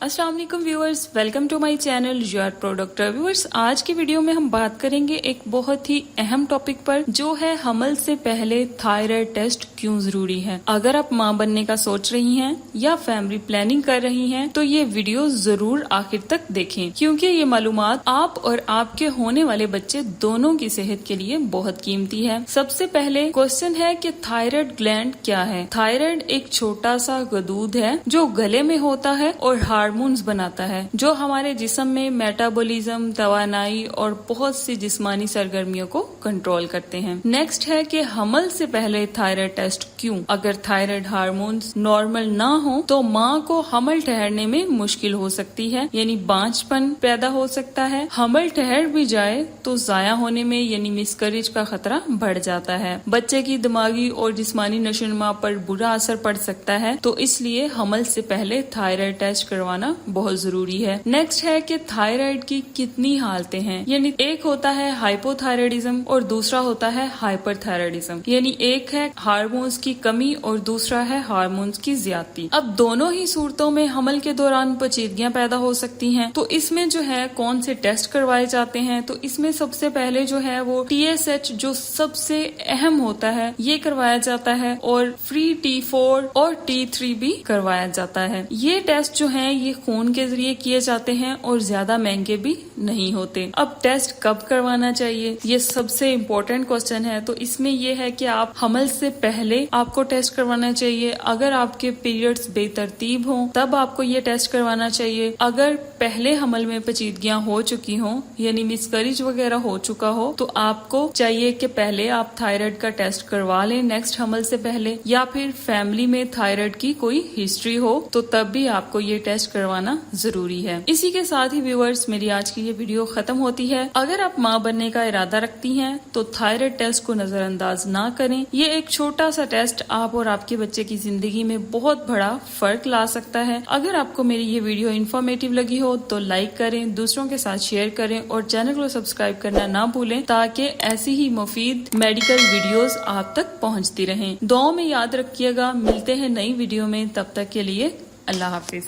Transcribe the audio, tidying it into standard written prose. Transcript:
अस्सलाम वालेकुम viewers, welcome to my channel your product doctor. Viewers, आज की वीडियो में हम बात करेंगे एक बहुत ही अहम टॉपिक पर, जो है हमल से पहले थायराइड टेस्ट क्यों जरूरी है। अगर आप मां बनने का सोच रही हैं या फैमिली प्लानिंग कर रही हैं तो ये वीडियो जरूर आखिर तक देखें, क्योंकि ये मालूमात आप और आपके होने वाले बच्चे दोनों की सेहत के लिए बहुत कीमती है। सबसे पहले क्वेश्चन है कि थायराइड ग्लैंड क्या है। थायराइड एक छोटा सा गदूद है जो गले में होता है और हार्मोन्स बनाता है, जो हमारे जिस्म में मेटाबॉलिज्म, तवानाई और बहुत सी जिस्मानी सरगर्मियों को कंट्रोल करते हैं। नेक्स्ट है कि हमल से पहले थायराइड टेस्ट क्यों। अगर थायराइड हार्मोन्स नॉर्मल ना हो तो माँ को हमल ठहरने में मुश्किल हो सकती है, यानी बांझपन पैदा हो सकता है। हमल ठहर भी जाए तो जाया होने में यानी मिसकैरेज का खतरा बढ़ जाता है। बच्चे की दिमागी और जिस्मानी नशोनुमा पर बुरा असर पड़ सकता है, तो इसलिए हमल से पहले थायराइड टेस्ट करवाना बहुत जरूरी है। नेक्स्ट है कि थायराइड की कितनी हालतें हैं, यानी एक होता है हाइपोथायराइडिज्म और दूसरा होता है हाइपरथायराइडिज्म, यानी एक है हार्मोन्स की कमी और दूसरा है हार्मोन्स की ज्यादती। अब दोनों ही सूरतों में हमल के दौरान पेचीदगियां पैदा हो सकती हैं। तो इसमें जो है कौन से टेस्ट करवाए जाते हैं, तो इसमें सबसे पहले जो है वो TSH जो सबसे अहम होता है ये करवाया जाता है, और फ्री T4 और T3 भी करवाया जाता है। ये टेस्ट जो हैं ये खून के जरिए किए जाते हैं और ज्यादा महंगे भी नहीं होते। अब टेस्ट कब करवाना चाहिए, ये सबसे इम्पोर्टेंट क्वेश्चन है। तो इसमें ये है कि आप हमल से पहले आपको टेस्ट करवाना चाहिए। अगर आपके पीरियड्स बेतरतीब हों तब आपको ये टेस्ट करवाना चाहिए। अगर पहले हमल में पेचीदगियां हो चुकी हों यानी मिसकैरेज वगैरह हो चुका हो तो आपको चाहिए कि पहले आप थायराइड का टेस्ट करवा लें नेक्स्ट हमल से पहले, या फिर फैमिली में थायराइड की कोई हिस्ट्री हो तो तब भी आपको ये टेस्ट करवाना जरूरी है। इसी के साथ ही व्यूअर्स, मेरी आज की ये वीडियो खत्म होती है। अगर आप माँ बनने का इरादा रखती हैं तो थायराइड टेस्ट को नजरअंदाज ना करें। ये एक छोटा सा टेस्ट आप और आपके बच्चे की जिंदगी में बहुत बड़ा फर्क ला सकता है। अगर आपको मेरी ये वीडियो इन्फॉर्मेटिव लगी हो तो लाइक करें, दूसरों के साथ शेयर करें और चैनल को सब्सक्राइब करना ना भूलें, ताकि ऐसी ही मुफीद मेडिकल वीडियोस आप तक पहुंचती रहें। दुआओं में याद रखिएगा। मिलते हैं नई वीडियो में, तब तक के लिए अल्लाह हाफिज।